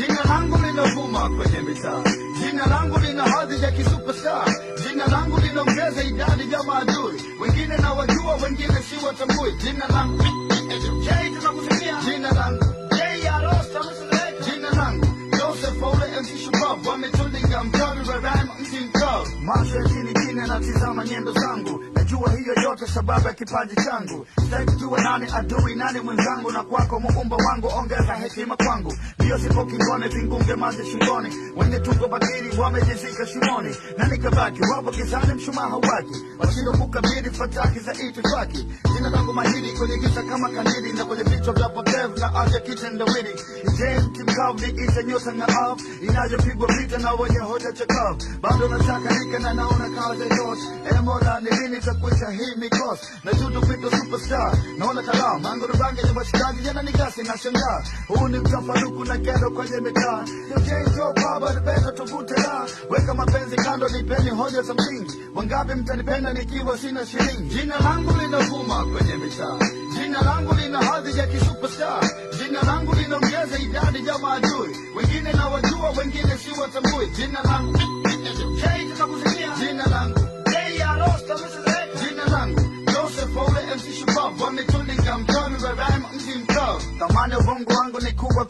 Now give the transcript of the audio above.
Jina langu linavuma kwenye mitaa, jina langu lina hadhi ya kisuperstar, jina langu linaongeza idadi ya maadui, wengine na wajua, wengine si watambui. Jina langu Jay, tunakusikia. Jina langu Jay Arosta, jina langu Joseph Ole MC Shupavu, wametulinga mchawi wa rhyme mti mkavu. Macho ya chini anatizama nyendo zangu, najua hiyo yote sababu ya kipaji changu. Sitaki kujua nani adui nani mwenzangu, na kwako muumba wangu ongeza heshima kwangu. Ndio sipo kingone vingunge maji shingoni, wenye tungo batili wamejizika shimoni, na nikabaki wapo kizani mshumaa hawaki, washindo kukabili fataki za itifaki. Jina langu mahiri kwenye giza kama kandili, na kwenye vichwa vya potevu na afya kitendawili. James Timkavu niite nyota ng'aavu, inayopigwa vita na wenye hoja chakavu. Bado nataka nika na naona kazi yote, Mola ni lini takuisha hii mikosi, na judo pito superstar, naona kalamu mangoro rangi ya bashikaji yana nigasi na shangaa. Huu ni mtafaruku na kendo kwenye mitaa, Joe baba nipenda tuvute la, weka mapenzi kando nipeni hoja za msingi, wangapi mtanipenda nikiwa sina shilingi. Jina langu linavuma kwenye mitaa, jina langu lina hadhi ya kisuperstar, jina langu linaongeza idadi ya maadui, wengine na wajua, wengine si watambui. Jina langu Jay, tunakusikia. Jina langu Jay Arosta, jina langu Joseph Ole MC Shupavu, wametulinga mchawi wa rhyme mti mkavu. Thamani ya ubongo wangu ni kubwa.